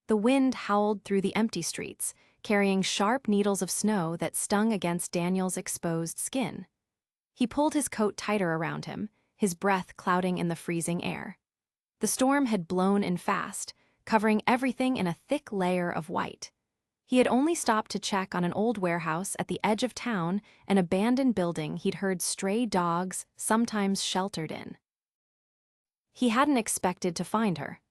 The wind howled through the empty streets, carrying sharp needles of snow that stung against Daniel's exposed skin. He pulled his coat tighter around him, his breath clouding in the freezing air. The storm had blown in fast, covering everything in a thick layer of white. He had only stopped to check on an old warehouse at the edge of town, an abandoned building he'd heard stray dogs sometimes sheltered in. He hadn't expected to find her.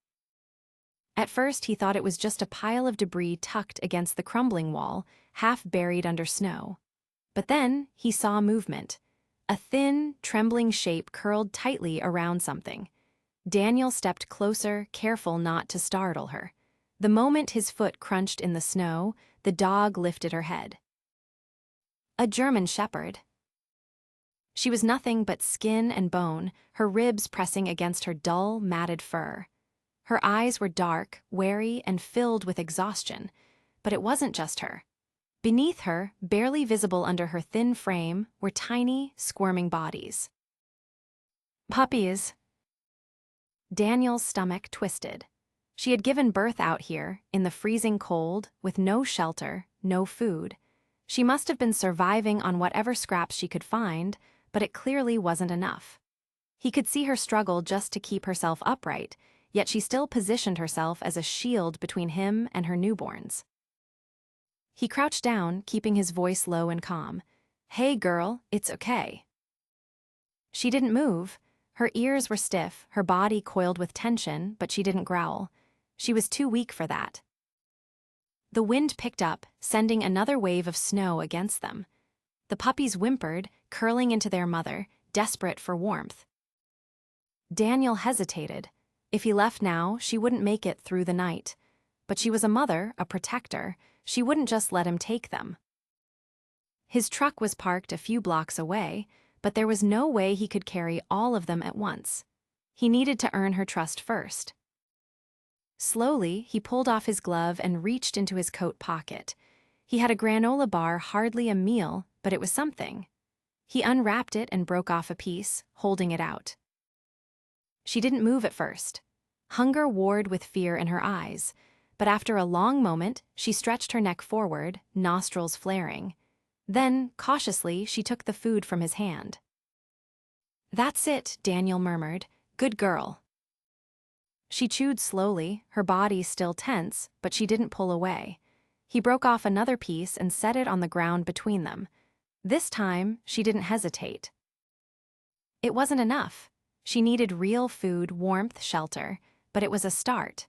At first, he thought it was just a pile of debris tucked against the crumbling wall, half buried under snow. But then, he saw movement. A thin, trembling shape curled tightly around something. Daniel stepped closer, careful not to startle her. The moment his foot crunched in the snow, the dog lifted her head. A German shepherd. She was nothing but skin and bone, her ribs pressing against her dull, matted fur. Her eyes were dark, wary, and filled with exhaustion. But it wasn't just her. Beneath her, barely visible under her thin frame, were tiny, squirming bodies. Puppies. Daniel's stomach twisted. She had given birth out here, in the freezing cold, with no shelter, no food. She must have been surviving on whatever scraps she could find, but it clearly wasn't enough. He could see her struggle just to keep herself upright, yet she still positioned herself as a shield between him and her newborns. He crouched down, keeping his voice low and calm. "Hey girl, it's okay." She didn't move. Her ears were stiff, her body coiled with tension, but she didn't growl. She was too weak for that. The wind picked up, sending another wave of snow against them. The puppies whimpered, curling into their mother, desperate for warmth. Daniel hesitated. If he left now, she wouldn't make it through the night. But she was a mother, a protector. She wouldn't just let him take them. His truck was parked a few blocks away, but there was no way he could carry all of them at once. He needed to earn her trust first. Slowly, he pulled off his glove and reached into his coat pocket. He had a granola bar, hardly a meal, but it was something. He unwrapped it and broke off a piece, holding it out. She didn't move at first. Hunger warred with fear in her eyes, but after a long moment, she stretched her neck forward, nostrils flaring. Then, cautiously, she took the food from his hand. "That's it," Daniel murmured. "Good girl." She chewed slowly, her body still tense, but she didn't pull away. He broke off another piece and set it on the ground between them. This time, she didn't hesitate. It wasn't enough. She needed real food, warmth, shelter, but it was a start.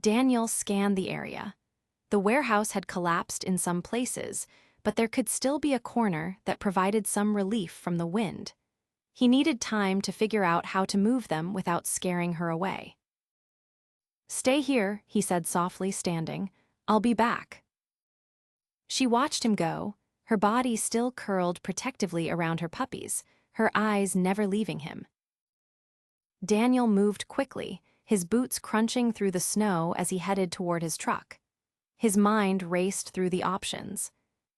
Daniel scanned the area. The warehouse had collapsed in some places, but there could still be a corner that provided some relief from the wind. He needed time to figure out how to move them without scaring her away. "Stay here," he said softly, standing. "I'll be back." She watched him go, her body still curled protectively around her puppies, her eyes never leaving him. Daniel moved quickly, his boots crunching through the snow as he headed toward his truck. His mind raced through the options.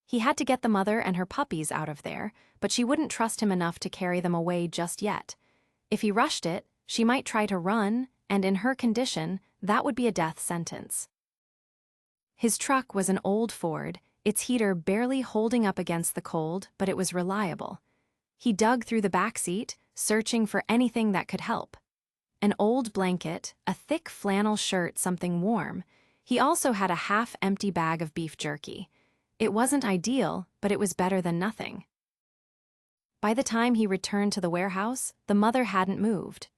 He had to get the mother and her puppies out of there, but she wouldn't trust him enough to carry them away just yet. If he rushed it, she might try to run, and in her condition, that would be a death sentence. His truck was an old Ford, its heater barely holding up against the cold, but it was reliable. He dug through the back seat, searching for anything that could help. An old blanket, a thick flannel shirt, something warm. He also had a half-empty bag of beef jerky. It wasn't ideal, but it was better than nothing. By the time he returned to the warehouse, the mother hadn't moved.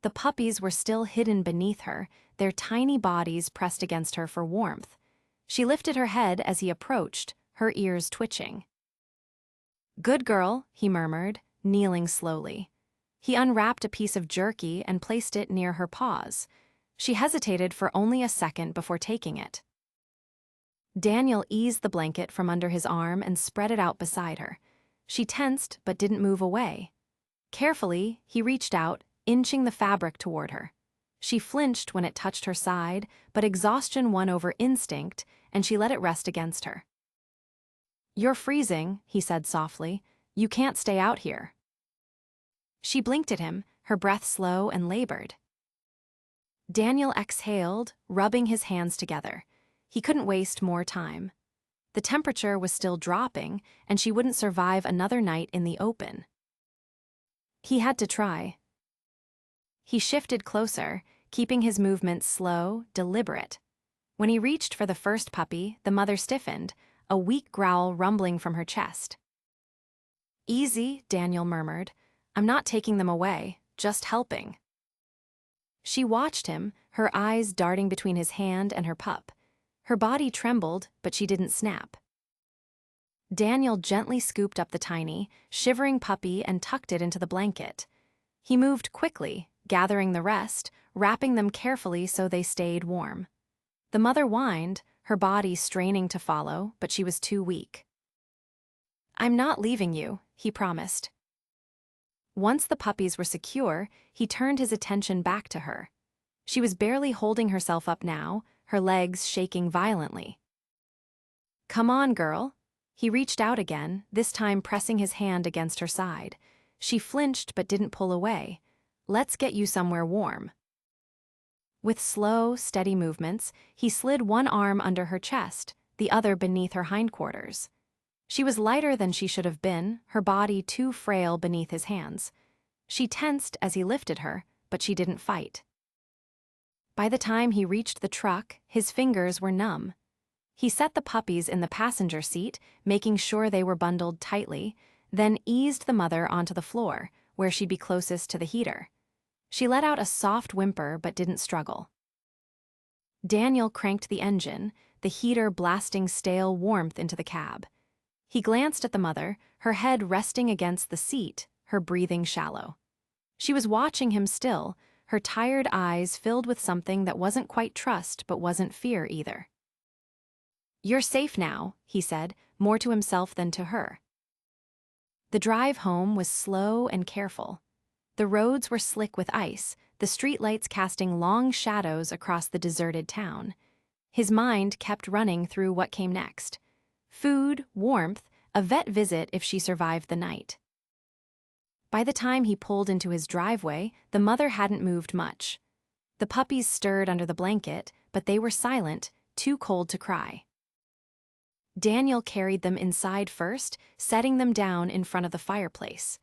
The puppies were still hidden beneath her, their tiny bodies pressed against her for warmth. She lifted her head as he approached, her ears twitching. "Good girl," he murmured, kneeling slowly. He unwrapped a piece of jerky and placed it near her paws. She hesitated for only a second before taking it. Daniel eased the blanket from under his arm and spread it out beside her. She tensed but didn't move away. Carefully, he reached out, inching the fabric toward her. She flinched when it touched her side, but exhaustion won over instinct, and she let it rest against her. "You're freezing," he said softly. "You can't stay out here." She blinked at him, her breath slow and labored. Daniel exhaled, rubbing his hands together. He couldn't waste more time. The temperature was still dropping, and she wouldn't survive another night in the open. He had to try. He shifted closer, keeping his movements slow, deliberate. When he reached for the first puppy, the mother stiffened, a weak growl rumbling from her chest. "Easy," Daniel murmured. "I'm not taking them away, just helping." She watched him, her eyes darting between his hand and her pup. Her body trembled, but she didn't snap. Daniel gently scooped up the tiny, shivering puppy and tucked it into the blanket. He moved quickly, gathering the rest, wrapping them carefully so they stayed warm. The mother whined, her body straining to follow, but she was too weak. "I'm not leaving you," he promised. Once the puppies were secure, he turned his attention back to her. She was barely holding herself up now, her legs shaking violently. "Come on, girl." He reached out again, this time pressing his hand against her side. She flinched but didn't pull away. "Let's get you somewhere warm." With slow, steady movements, he slid one arm under her chest, the other beneath her hindquarters. She was lighter than she should have been, her body too frail beneath his hands. She tensed as he lifted her, but she didn't fight. By the time he reached the truck, his fingers were numb. He set the puppies in the passenger seat, making sure they were bundled tightly, then eased the mother onto the floor, where she'd be closest to the heater. She let out a soft whimper but didn't struggle. Daniel cranked the engine, the heater blasting stale warmth into the cab. He glanced at the mother, her head resting against the seat, her breathing shallow. She was watching him still, her tired eyes filled with something that wasn't quite trust but wasn't fear either. "You're safe now," he said, more to himself than to her. The drive home was slow and careful. The roads were slick with ice, the streetlights casting long shadows across the deserted town. His mind kept running through what came next. Food, warmth, a vet visit if she survived the night. By the time he pulled into his driveway, the mother hadn't moved much. The puppies stirred under the blanket, but they were silent, too cold to cry. Daniel carried them inside first, setting them down in front of the fireplace.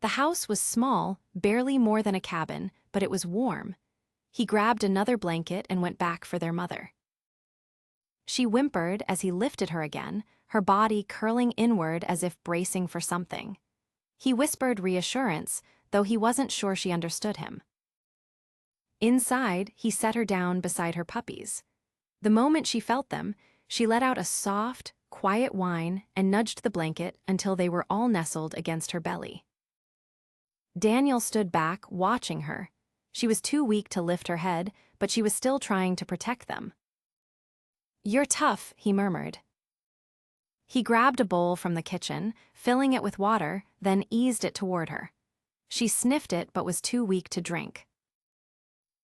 The house was small, barely more than a cabin, but it was warm. He grabbed another blanket and went back for their mother. She whimpered as he lifted her again, her body curling inward as if bracing for something. He whispered reassurance, though he wasn't sure she understood him. Inside, he set her down beside her puppies. The moment she felt them, she let out a soft, quiet whine and nudged the blanket until they were all nestled against her belly. Daniel stood back, watching her. She was too weak to lift her head, but she was still trying to protect them. "You're tough," he murmured. He grabbed a bowl from the kitchen, filling it with water, then eased it toward her. She sniffed it but was too weak to drink.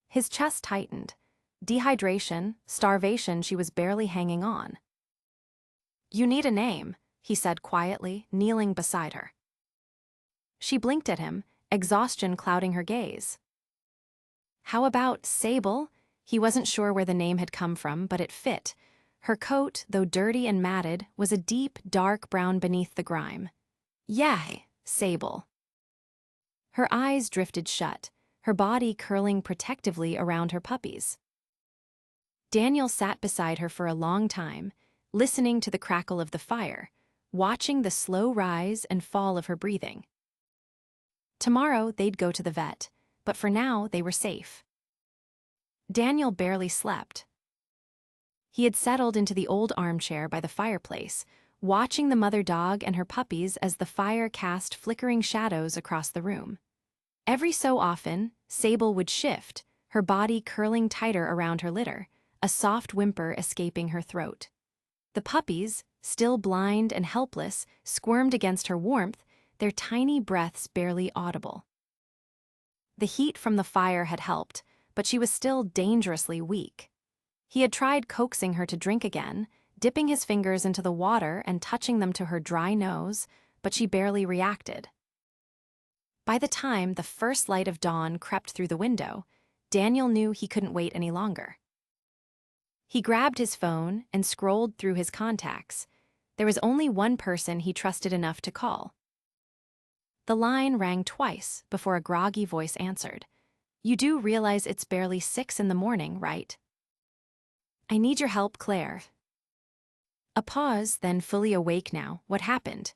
His chest tightened. Dehydration, starvation, she was barely hanging on. "You need a name," he said quietly, kneeling beside her. She blinked at him, exhaustion clouding her gaze. "How about Sable?" He wasn't sure where the name had come from, but it fit. Her coat, though dirty and matted, was a deep, dark brown beneath the grime. "Yeah, Sable." Her eyes drifted shut, her body curling protectively around her puppies. Daniel sat beside her for a long time, listening to the crackle of the fire, watching the slow rise and fall of her breathing. Tomorrow they'd go to the vet, but for now they were safe. Daniel barely slept. He had settled into the old armchair by the fireplace, watching the mother dog and her puppies as the fire cast flickering shadows across the room. Every so often, Sable would shift, her body curling tighter around her litter, a soft whimper escaping her throat. The puppies, still blind and helpless, squirmed against her warmth, their tiny breaths barely audible. The heat from the fire had helped, but she was still dangerously weak. He had tried coaxing her to drink again, dipping his fingers into the water and touching them to her dry nose, but she barely reacted. By the time the first light of dawn crept through the window, Daniel knew he couldn't wait any longer. He grabbed his phone and scrolled through his contacts. There was only one person he trusted enough to call. The line rang twice before a groggy voice answered. "You do realize it's barely 6 in the morning, right?" "I need your help, Claire." A pause, then fully awake now. "What happened?"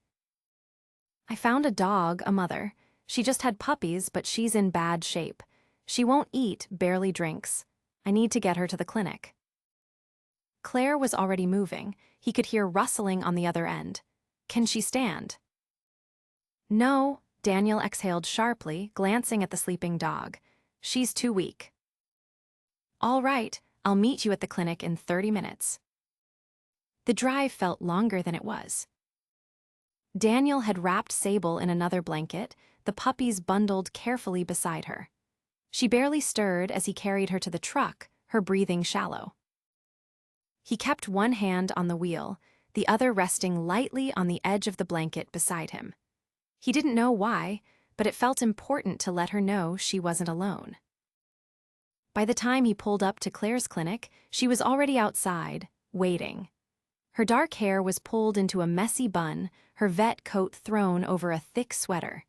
"I found a dog, a mother. She just had puppies, but she's in bad shape. She won't eat, barely drinks. I need to get her to the clinic." Claire was already moving. He could hear rustling on the other end. "Can she stand?" "No," Daniel exhaled sharply, glancing at the sleeping dog. "She's too weak." "All right, I'll meet you at the clinic in 30 minutes. The drive felt longer than it was. Daniel had wrapped Sable in another blanket, the puppies bundled carefully beside her. She barely stirred as he carried her to the truck, her breathing shallow. He kept one hand on the wheel, the other resting lightly on the edge of the blanket beside him. He didn't know why, but it felt important to let her know she wasn't alone. By the time he pulled up to Claire's clinic, she was already outside, waiting. Her dark hair was pulled into a messy bun, her vet coat thrown over a thick sweater.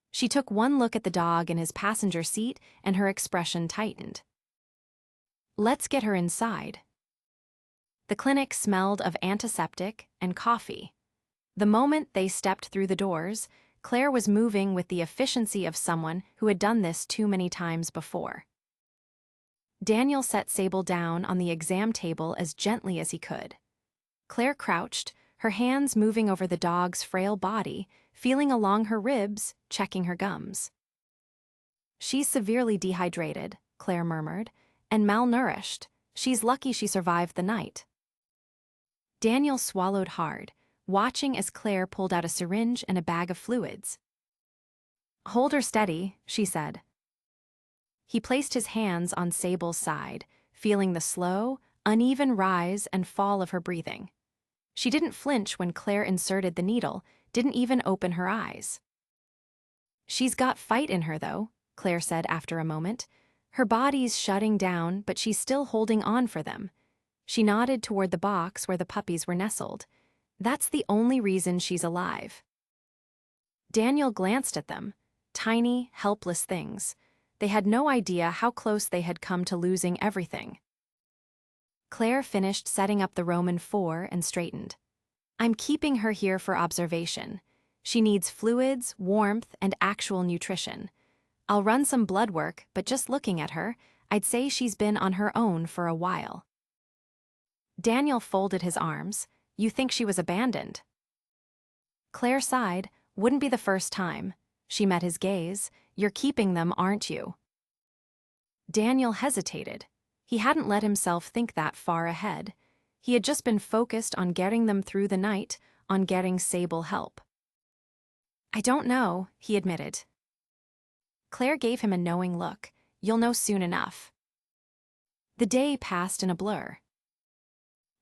She took one look at the dog in his passenger seat and her expression tightened. "Let's get her inside." The clinic smelled of antiseptic and coffee. The moment they stepped through the doors, Claire was moving with the efficiency of someone who had done this too many times before. Daniel set Sable down on the exam table as gently as he could. Claire crouched, her hands moving over the dog's frail body, feeling along her ribs, checking her gums. "She's severely dehydrated," Claire murmured, "and malnourished. She's lucky she survived the night." Daniel swallowed hard, watching as Claire pulled out a syringe and a bag of fluids. "Hold her steady," she said. He placed his hands on Sable's side, feeling the slow, uneven rise and fall of her breathing. She didn't flinch when Claire inserted the needle, didn't even open her eyes. "She's got fight in her, though," Claire said after a moment. "Her body's shutting down, but she's still holding on for them." She nodded toward the box where the puppies were nestled. "That's the only reason she's alive." Daniel glanced at them. Tiny, helpless things. They had no idea how close they had come to losing everything. Claire finished setting up the Roman 4 and straightened. "I'm keeping her here for observation. She needs fluids, warmth, and actual nutrition. I'll run some blood work, but just looking at her, I'd say she's been on her own for a while." Daniel folded his arms. "You think she was abandoned?" Claire sighed. "Wouldn't be the first time." She met his gaze. "You're keeping them, aren't you?" Daniel hesitated. He hadn't let himself think that far ahead. He had just been focused on getting them through the night, on getting Sable help. "I don't know," he admitted. Claire gave him a knowing look. "You'll know soon enough." The day passed in a blur.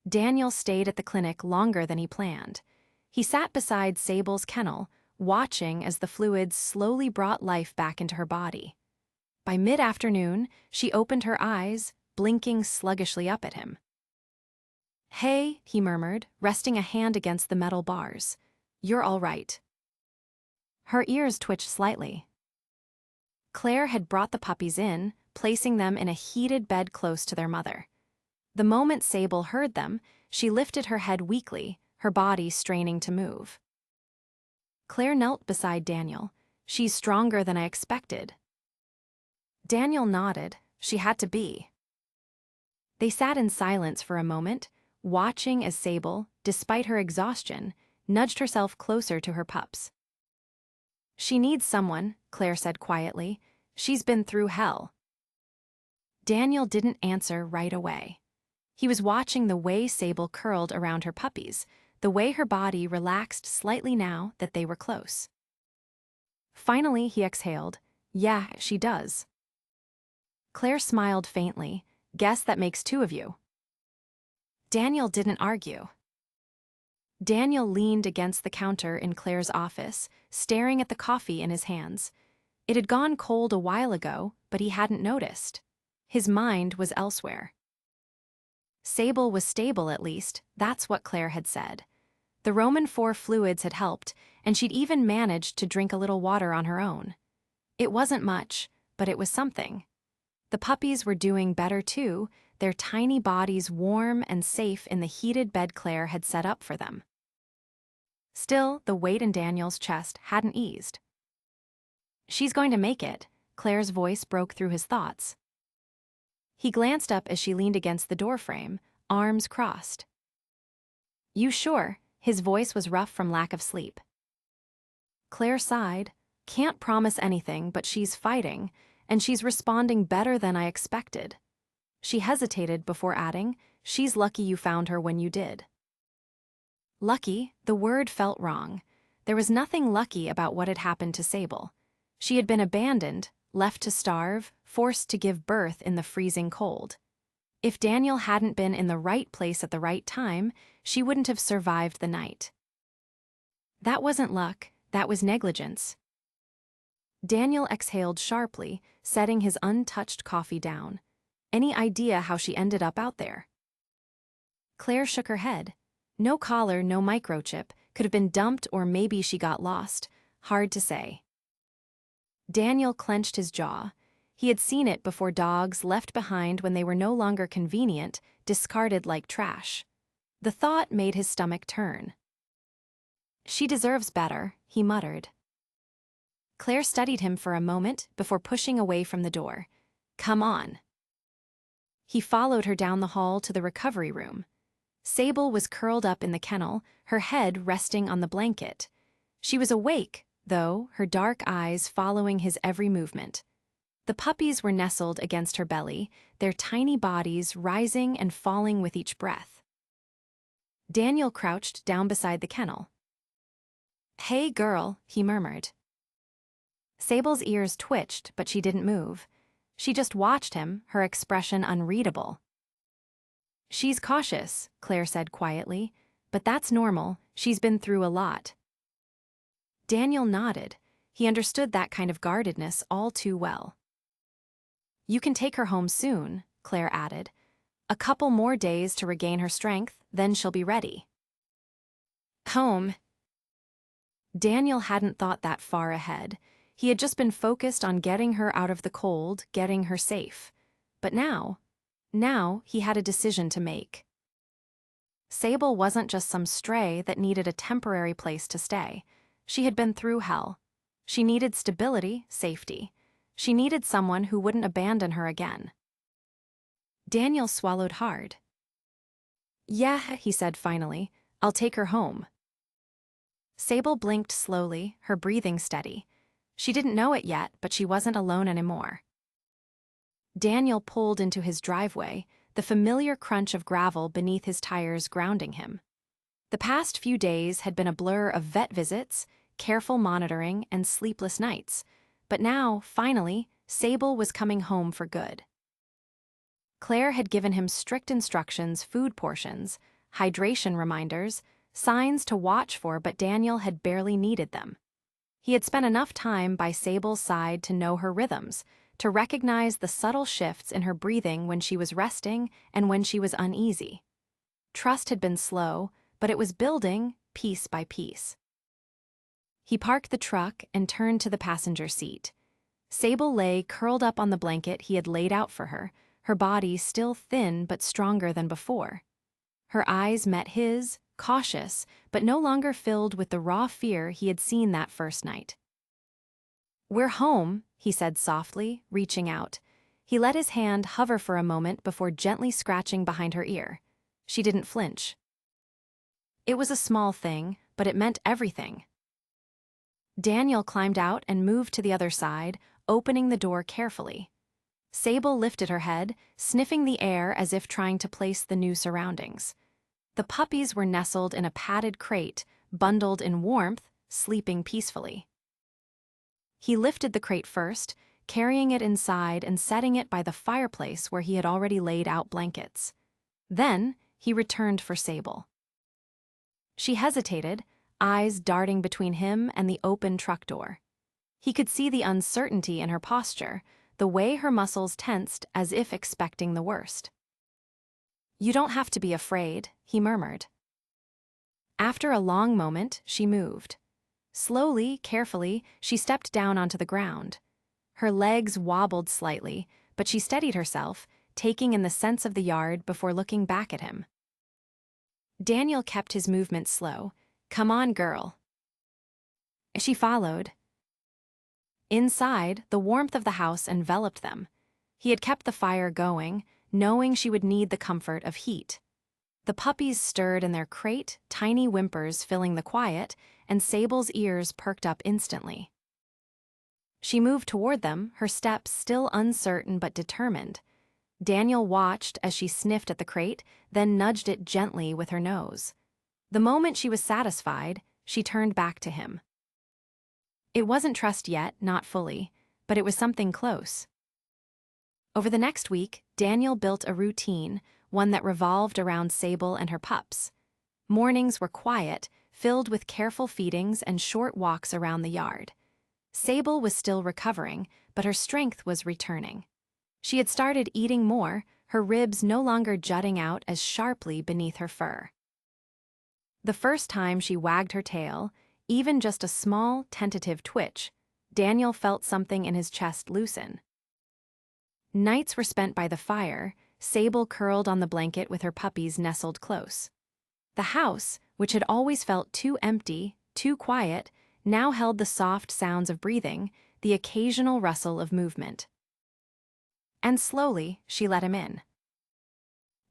Daniel stayed at the clinic longer than he planned. He sat beside Sable's kennel, watching as the fluids slowly brought life back into her body. By mid-afternoon, she opened her eyes, blinking sluggishly up at him. "Hey," he murmured, resting a hand against the metal bars. "You're all right." Her ears twitched slightly. Claire had brought the puppies in, placing them in a heated bed close to their mother. The moment Sable heard them, she lifted her head weakly, her body straining to move. Claire knelt beside Daniel. "She's stronger than I expected." Daniel nodded. She had to be. They sat in silence for a moment, watching as Sable, despite her exhaustion, nudged herself closer to her pups. "She needs someone," Claire said quietly. "She's been through hell." Daniel didn't answer right away. He was watching the way Sable curled around her puppies, the way her body relaxed slightly now that they were close. Finally, he exhaled. "Yeah, she does." Claire smiled faintly. "Guess that makes 2 of you." Daniel didn't argue. Daniel leaned against the counter in Claire's office, staring at the coffee in his hands. It had gone cold a while ago, but he hadn't noticed. His mind was elsewhere. Sable was stable at least, that's what Claire had said. The Roman 4 fluids had helped, and she'd even managed to drink a little water on her own. It wasn't much, but it was something. The puppies were doing better too, their tiny bodies warm and safe in the heated bed Claire had set up for them. Still, the weight in Daniel's chest hadn't eased. "She's going to make it," Claire's voice broke through his thoughts. He glanced up as she leaned against the doorframe, arms crossed. "You sure?" His voice was rough from lack of sleep. Claire sighed. "Can't promise anything, but she's fighting, and she's responding better than I expected." She hesitated before adding, "She's lucky you found her when you did." Lucky, the word felt wrong. There was nothing lucky about what had happened to Sable. She had been abandoned, left to starve, forced to give birth in the freezing cold. If Daniel hadn't been in the right place at the right time, she wouldn't have survived the night. That wasn't luck, that was negligence. Daniel exhaled sharply, setting his untouched coffee down. Any idea how she ended up out there? Claire shook her head. No collar, no microchip, could have been dumped or maybe she got lost. Hard to say. Daniel clenched his jaw. He had seen it before: dogs left behind when they were no longer convenient, discarded like trash. The thought made his stomach turn. "She deserves better," he muttered. Claire studied him for a moment before pushing away from the door. "Come on." He followed her down the hall to the recovery room. Sable was curled up in the kennel, her head resting on the blanket. She was awake, though, her dark eyes following his every movement. The puppies were nestled against her belly, their tiny bodies rising and falling with each breath. Daniel crouched down beside the kennel. "Hey, girl," he murmured. Sable's ears twitched, but she didn't move. She just watched him, her expression unreadable. "She's cautious," Claire said quietly, "but that's normal, she's been through a lot." Daniel nodded. He understood that kind of guardedness all too well. "You can take her home soon," Claire added. "A couple more days to regain her strength, then she'll be ready." Home. Daniel hadn't thought that far ahead. He had just been focused on getting her out of the cold, getting her safe. But now he had a decision to make. Sable wasn't just some stray that needed a temporary place to stay. She had been through hell. She needed stability, safety. She needed someone who wouldn't abandon her again. Daniel swallowed hard. "Yeah," he said finally, "I'll take her home." Sable blinked slowly, her breathing steady. She didn't know it yet, but she wasn't alone anymore. Daniel pulled into his driveway, the familiar crunch of gravel beneath his tires grounding him. The past few days had been a blur of vet visits, careful monitoring, and sleepless nights. But now, finally, Sable was coming home for good. Claire had given him strict instructions: food portions, hydration reminders, signs to watch for, but Daniel had barely needed them. He had spent enough time by Sable's side to know her rhythms, to recognize the subtle shifts in her breathing when she was resting and when she was uneasy. Trust had been slow, but it was building piece by piece. He parked the truck and turned to the passenger seat. Sable lay curled up on the blanket he had laid out for her, her body still thin but stronger than before. Her eyes met his, cautious, but no longer filled with the raw fear he had seen that first night. "We're home," he said softly, reaching out. He let his hand hover for a moment before gently scratching behind her ear. She didn't flinch. It was a small thing, but it meant everything. Daniel climbed out and moved to the other side, opening the door carefully. Sable lifted her head, sniffing the air as if trying to place the new surroundings. The puppies were nestled in a padded crate, bundled in warmth, sleeping peacefully. He lifted the crate first, carrying it inside and setting it by the fireplace where he had already laid out blankets. Then he returned for Sable. She hesitated, eyes darting between him and the open truck door. He could see the uncertainty in her posture, the way her muscles tensed as if expecting the worst. "You don't have to be afraid," he murmured. After a long moment, she moved. Slowly, carefully, she stepped down onto the ground. Her legs wobbled slightly, but she steadied herself, taking in the sense of the yard before looking back at him. Daniel kept his movements slow. "Come on, girl." She followed. Inside, the warmth of the house enveloped them. He had kept the fire going, knowing she would need the comfort of heat. The puppies stirred in their crate, tiny whimpers filling the quiet, and Sable's ears perked up instantly. She moved toward them, her steps still uncertain but determined. Daniel watched as she sniffed at the crate, then nudged it gently with her nose. The moment she was satisfied, she turned back to him. It wasn't trust yet, not fully, but it was something close. Over the next week, Daniel built a routine, one that revolved around Sable and her pups. Mornings were quiet, filled with careful feedings and short walks around the yard. Sable was still recovering, but her strength was returning. She had started eating more, her ribs no longer jutting out as sharply beneath her fur. The first time she wagged her tail, even just a small, tentative twitch, Daniel felt something in his chest loosen. Nights were spent by the fire, Sable curled on the blanket with her puppies nestled close. The house, which had always felt too empty, too quiet, now held the soft sounds of breathing, the occasional rustle of movement. And slowly, she let him in.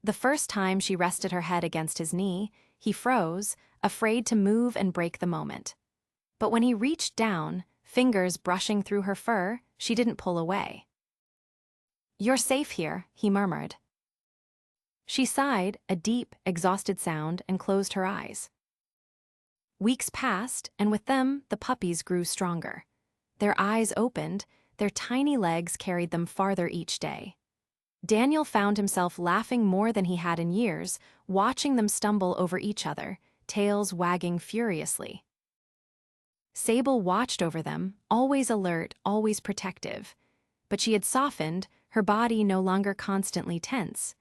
The first time she rested her head against his knee, he froze, afraid to move and break the moment. But when he reached down, fingers brushing through her fur, she didn't pull away. "You're safe here," he murmured. She sighed, a deep, exhausted sound, and closed her eyes. Weeks passed, and with them, the puppies grew stronger. Their eyes opened, their tiny legs carried them farther each day. Daniel found himself laughing more than he had in years, watching them stumble over each other, tails wagging furiously. Sable watched over them, always alert, always protective. But she had softened, her body no longer constantly tense.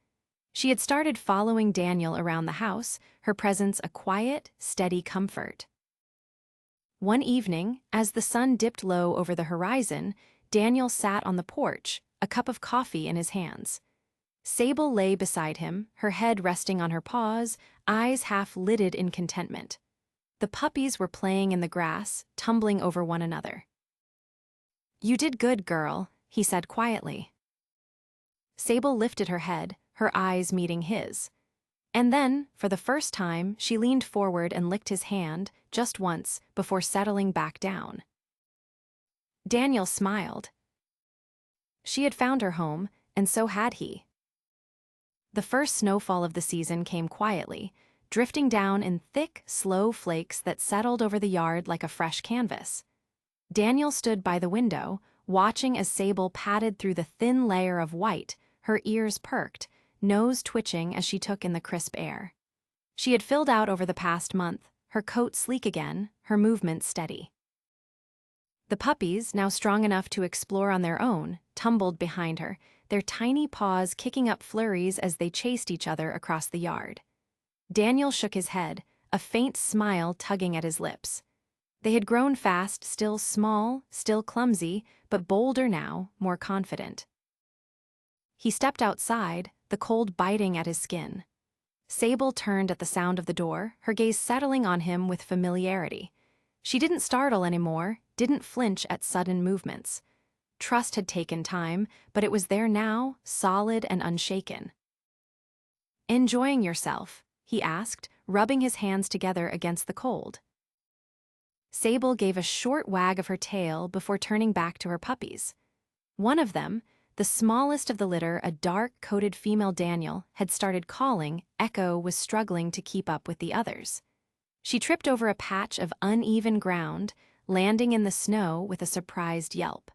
She had started following Daniel around the house, her presence a quiet, steady comfort. One evening, as the sun dipped low over the horizon, Daniel sat on the porch, a cup of coffee in his hands. Sable lay beside him, her head resting on her paws, eyes half-lidded in contentment. The puppies were playing in the grass, tumbling over one another. "You did good, girl," he said quietly. Sable lifted her head, her eyes meeting his. And then, for the first time, she leaned forward and licked his hand, just once, before settling back down. Daniel smiled. She had found her home, and so had he. The first snowfall of the season came quietly, drifting down in thick, slow flakes that settled over the yard like a fresh canvas. Daniel stood by the window, watching as Sable padded through the thin layer of white, her ears perked, nose twitching as she took in the crisp air. She had filled out over the past month, her coat sleek again, her movements steady. The puppies, now strong enough to explore on their own, tumbled behind her, their tiny paws kicking up flurries as they chased each other across the yard. Daniel shook his head, a faint smile tugging at his lips. They had grown fast, still small, still clumsy, but bolder now, more confident. He stepped outside, the cold biting at his skin. Sable turned at the sound of the door, her gaze settling on him with familiarity. She didn't startle anymore, didn't flinch at sudden movements. Trust had taken time, but it was there now, solid and unshaken. "Enjoying yourself?" he asked, rubbing his hands together against the cold. Sable gave a short wag of her tail before turning back to her puppies. One of them, the smallest of the litter, a dark-coated female Daniel, had started calling. Echo was struggling to keep up with the others. She tripped over a patch of uneven ground, landing in the snow with a surprised yelp.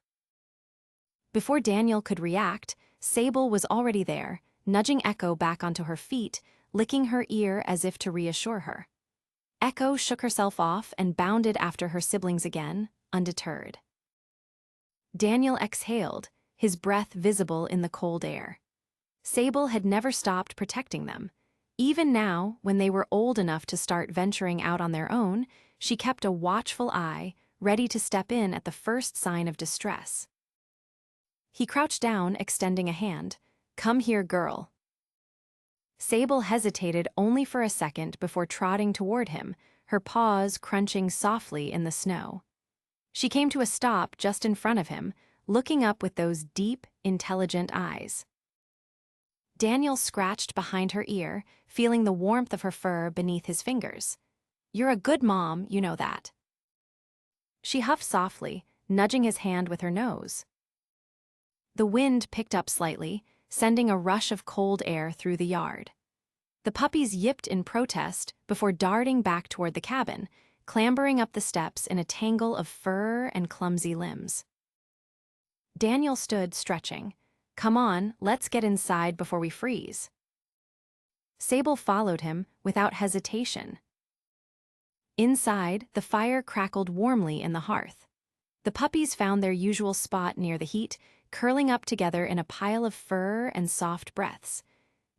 Before Daniel could react, Sable was already there, nudging Echo back onto her feet, licking her ear as if to reassure her. Echo shook herself off and bounded after her siblings again, undeterred. Daniel exhaled, his breath visible in the cold air. Sable had never stopped protecting them. Even now, when they were old enough to start venturing out on their own, she kept a watchful eye, ready to step in at the first sign of distress. He crouched down, extending a hand. "Come here, girl." Sable hesitated only for a second before trotting toward him, her paws crunching softly in the snow. She came to a stop just in front of him, looking up with those deep, intelligent eyes. Daniel scratched behind her ear, feeling the warmth of her fur beneath his fingers. "You're a good mom, you know that." She huffed softly, nudging his hand with her nose. The wind picked up slightly, sending a rush of cold air through the yard. The puppies yipped in protest before darting back toward the cabin, clambering up the steps in a tangle of fur and clumsy limbs. Daniel stood stretching. "Come on, let's get inside before we freeze." Sable followed him without hesitation. Inside, the fire crackled warmly in the hearth. The puppies found their usual spot near the heat, curling up together in a pile of fur and soft breaths.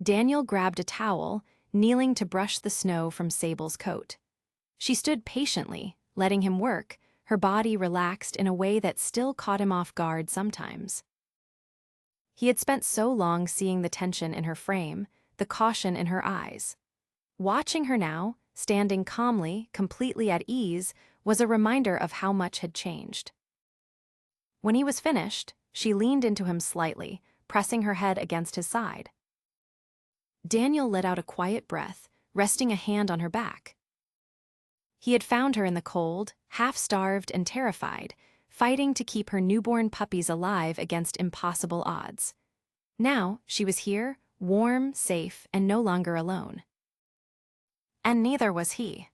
Daniel grabbed a towel, kneeling to brush the snow from Sable's coat. She stood patiently, letting him work, her body relaxed in a way that still caught him off guard sometimes. He had spent so long seeing the tension in her frame, the caution in her eyes. Watching her now, standing calmly, completely at ease, was a reminder of how much had changed. When he was finished, she leaned into him slightly, pressing her head against his side. Daniel let out a quiet breath, resting a hand on her back. He had found her in the cold, half-starved and terrified, fighting to keep her newborn puppies alive against impossible odds. Now, she was here, warm, safe, and no longer alone. And neither was he.